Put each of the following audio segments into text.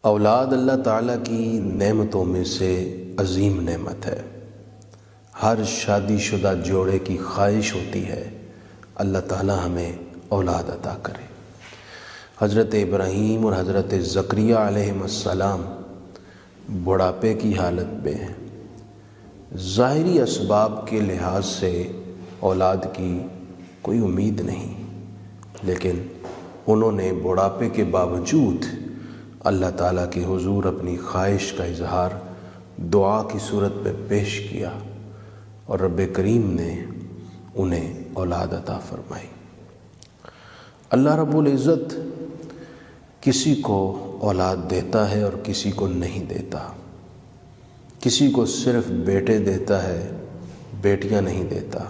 اولاد اللہ تعالیٰ کی نعمتوں میں سے عظیم نعمت ہے۔ ہر شادی شدہ جوڑے کی خواہش ہوتی ہے اللہ تعالیٰ ہمیں اولاد عطا کرے۔ حضرت ابراہیم اور حضرت زکریا علیہ السلام بڑھاپے کی حالت میں ہیں۔ ظاہری اسباب کے لحاظ سے اولاد کی کوئی امید نہیں، لیکن انہوں نے بڑھاپے کے باوجود اللہ تعالیٰ کے حضور اپنی خواہش کا اظہار دعا کی صورت میں پیش کیا اور رب کریم نے انہیں اولاد عطا فرمائی۔ اللہ رب العزت کسی کو اولاد دیتا ہے اور کسی کو نہیں دیتا۔ کسی کو صرف بیٹے دیتا ہے، بیٹیاں نہیں دیتا۔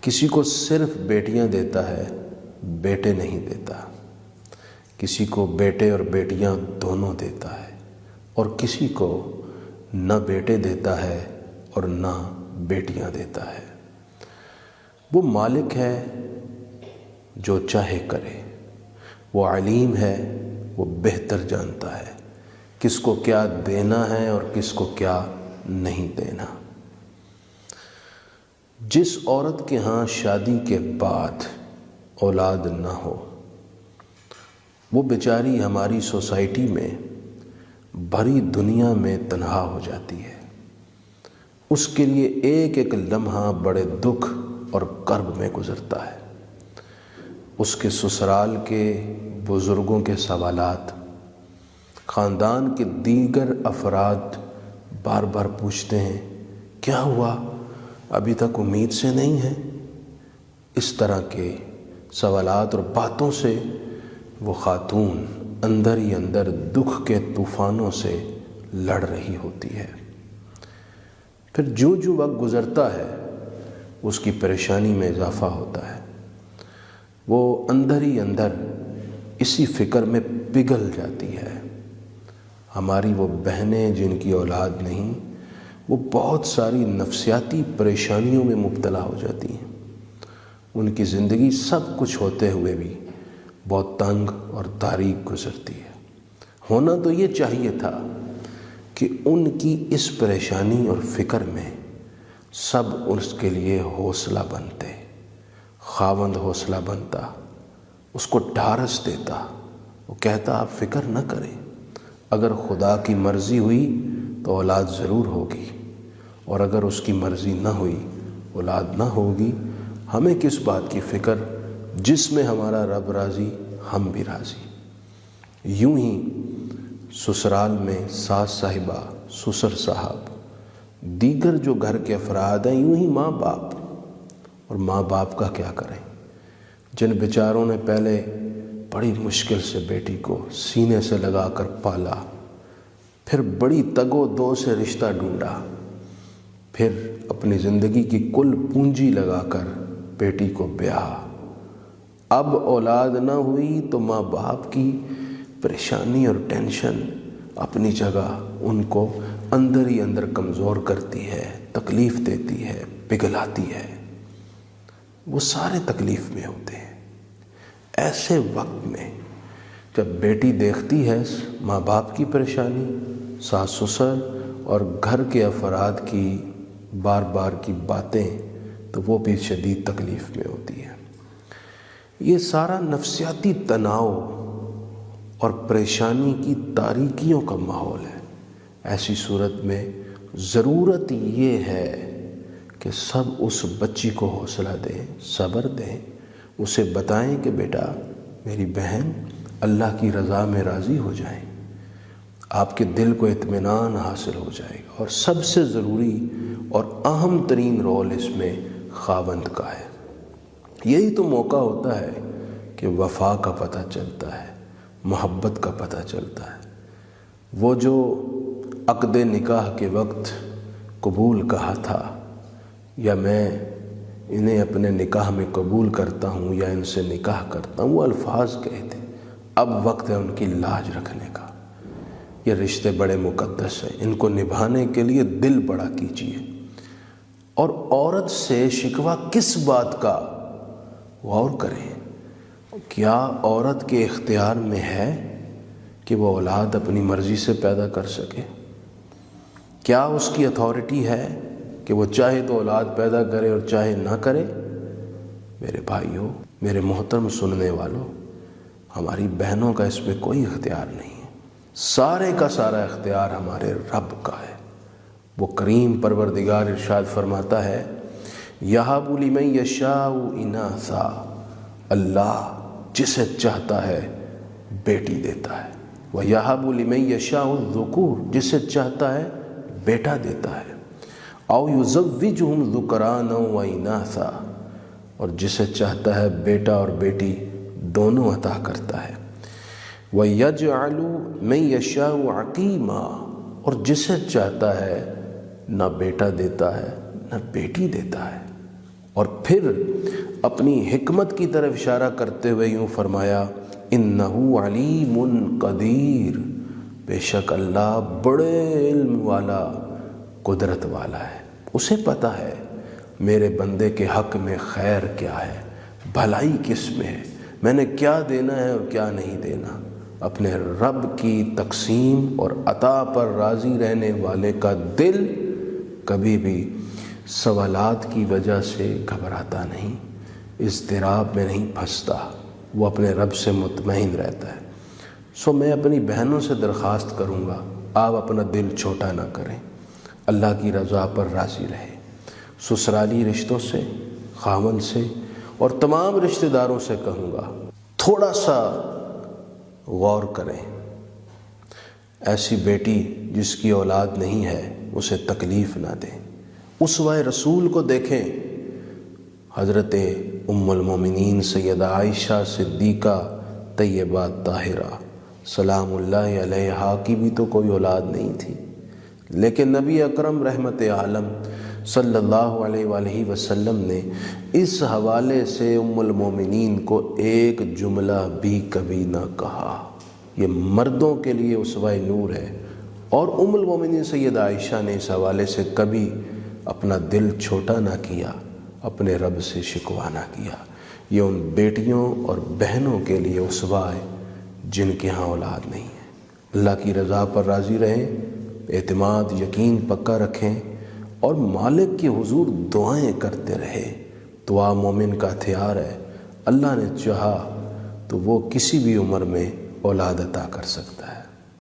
کسی کو صرف بیٹیاں دیتا ہے، بیٹے نہیں دیتا۔ کسی کو بیٹے اور بیٹیاں دونوں دیتا ہے، اور کسی کو نہ بیٹے دیتا ہے اور نہ بیٹیاں دیتا ہے۔ وہ مالک ہے جو چاہے کرے، وہ علیم ہے، وہ بہتر جانتا ہے کس کو کیا دینا ہے اور کس کو کیا نہیں دینا۔ جس عورت کے ہاں شادی کے بعد اولاد نہ ہو، وہ بیچاری ہماری سوسائٹی میں بھری دنیا میں تنہا ہو جاتی ہے۔ اس کے لیے ایک ایک لمحہ بڑے دکھ اور کرب میں گزرتا ہے۔ اس کے سسرال کے بزرگوں کے سوالات، خاندان کے دیگر افراد بار بار پوچھتے ہیں کیا ہوا، ابھی تک امید سے نہیں ہے۔ اس طرح کے سوالات اور باتوں سے وہ خاتون اندر ہی اندر دکھ کے طوفانوں سے لڑ رہی ہوتی ہے۔ پھر جو وقت گزرتا ہے اس کی پریشانی میں اضافہ ہوتا ہے۔ وہ اندر ہی اندر اسی فکر میں پگھل جاتی ہے۔ ہماری وہ بہنیں جن کی اولاد نہیں، وہ بہت ساری نفسیاتی پریشانیوں میں مبتلا ہو جاتی ہیں۔ ان کی زندگی سب کچھ ہوتے ہوئے بھی بہت تنگ اور تاریک گزرتی ہے۔ ہونا تو یہ چاہیے تھا کہ ان کی اس پریشانی اور فکر میں سب اس کے لیے حوصلہ بنتے، خاوند حوصلہ بنتا، اس کو ڈھارس دیتا، وہ کہتا آپ فکر نہ کریں، اگر خدا کی مرضی ہوئی تو اولاد ضرور ہوگی، اور اگر اس کی مرضی نہ ہوئی اولاد نہ ہوگی۔ ہمیں کس بات کی فکر، جس میں ہمارا رب راضی ہم بھی راضی۔ یوں ہی سسرال میں ساس صاحبہ، سسر صاحب، دیگر جو گھر کے افراد ہیں، یوں ہی ماں باپ، اور ماں باپ کا کیا کریں جن بیچاروں نے پہلے بڑی مشکل سے بیٹی کو سینے سے لگا کر پالا، پھر بڑی تگ و دو سے رشتہ ڈھونڈا، پھر اپنی زندگی کی کل پونجی لگا کر بیٹی کو بیاہا۔ اب اولاد نہ ہوئی تو ماں باپ کی پریشانی اور ٹینشن اپنی جگہ ان کو اندر ہی اندر کمزور کرتی ہے، تکلیف دیتی ہے، پگھلاتی ہے۔ وہ سارے تکلیف میں ہوتے ہیں۔ ایسے وقت میں جب بیٹی دیکھتی ہے ماں باپ کی پریشانی، ساس سسر اور گھر کے افراد کی بار بار کی باتیں، تو وہ بھی شدید تکلیف میں ہوتی ہے۔ یہ سارا نفسیاتی تناؤ اور پریشانی کی تاریکیوں کا ماحول ہے۔ ایسی صورت میں ضرورت یہ ہے کہ سب اس بچی کو حوصلہ دیں، صبر دیں، اسے بتائیں کہ بیٹا میری بہن اللہ کی رضا میں راضی ہو جائیں، آپ کے دل کو اطمینان حاصل ہو جائے گا۔ اور سب سے ضروری اور اہم ترین رول اس میں خاوند کا ہے۔ یہی تو موقع ہوتا ہے کہ وفا کا پتہ چلتا ہے، محبت کا پتہ چلتا ہے۔ وہ جو عقد نکاح کے وقت قبول کہا تھا، یا میں انہیں اپنے نکاح میں قبول کرتا ہوں یا ان سے نکاح کرتا ہوں، وہ الفاظ کہے تھے۔ اب وقت ہے ان کی لاج رکھنے کا۔ یہ رشتے بڑے مقدس ہیں، ان کو نبھانے کے لیے دل بڑا کیجیے۔ اور عورت سے شکوہ کس بات کا غور کریں۔ کیا عورت کے اختیار میں ہے کہ وہ اولاد اپنی مرضی سے پیدا کر سکے؟ کیا اس کی اتھارٹی ہے کہ وہ چاہے تو اولاد پیدا کرے اور چاہے نہ کرے؟ میرے بھائیوں، میرے محترم سننے والوں، ہماری بہنوں کا اس میں کوئی اختیار نہیں ہے، سارے کا سارا اختیار ہمارے رب کا ہے۔ وہ کریم پروردگار ارشاد فرماتا ہے، یَهَبُ لِمَن یَشَاءُ إِنَاثًا، اللہ جسے چاہتا ہے بیٹی دیتا ہے، وَيَهَبُ لِمَن یَشَاءُ الذُّكُورَ، جسے چاہتا ہے بیٹا دیتا ہے، أَوْ يُزَوِّجُهُمْ ذُكْرَانًا وَإِنَاثًا، اور جسے چاہتا ہے بیٹا اور بیٹی دونوں عطا کرتا ہے، وَيَجْعَلُ مَن يَشَاءُ عَقِيمًا، اور جسے چاہتا ہے نہ بیٹا دیتا ہے نہ بیٹی دیتا ہے۔ اور پھر اپنی حکمت کی طرف اشارہ کرتے ہوئے یوں فرمایا، إِنَّهُ عَلِيمٌ قَدِيرٌ، بے شک اللہ بڑے علم والا، قدرت والا ہے، اسے پتہ ہے میرے بندے کے حق میں خیر کیا ہے، بھلائی کس میں ہے، میں نے کیا دینا ہے اور کیا نہیں دینا۔ اپنے رب کی تقسیم اور عطا پر راضی رہنے والے کا دل کبھی بھی سوالات کی وجہ سے گھبراتا نہیں، اضطراب میں نہیں پھنستا، وہ اپنے رب سے مطمئن رہتا ہے۔ سو میں اپنی بہنوں سے درخواست کروں گا، آپ اپنا دل چھوٹا نہ کریں، اللہ کی رضا پر راضی رہیں۔ سسرالی رشتوں سے، خاوند سے اور تمام رشتہ داروں سے کہوں گا، تھوڑا سا غور کریں، ایسی بیٹی جس کی اولاد نہیں ہے اسے تکلیف نہ دیں۔ اسوہ رسول کو دیکھیں، حضرت ام المومنین سیدہ عائشہ صدیقہ طیبہ طاہرہ سلام اللہ علیہا کی بھی تو کوئی اولاد نہیں تھی، لیکن نبی اکرم رحمت عالم صلی اللہ علیہ وآلہ وسلم نے اس حوالے سے ام المومنین کو ایک جملہ بھی کبھی نہ کہا۔ یہ مردوں کے لیے اسوہ نور ہے، اور ام المومنین سیدہ عائشہ نے اس حوالے سے کبھی اپنا دل چھوٹا نہ کیا، اپنے رب سے شکوہ نہ کیا۔ یہ ان بیٹیوں اور بہنوں کے لیے اسوہ ہے جن کے ہاں اولاد نہیں ہے۔ اللہ کی رضا پر راضی رہیں، اعتماد یقین پکا رکھیں، اور مالک کے حضور دعائیں کرتے رہے۔ دعا مومن کا ہتھیار ہے، اللہ نے چاہا تو وہ کسی بھی عمر میں اولاد عطا کر سکتا ہے۔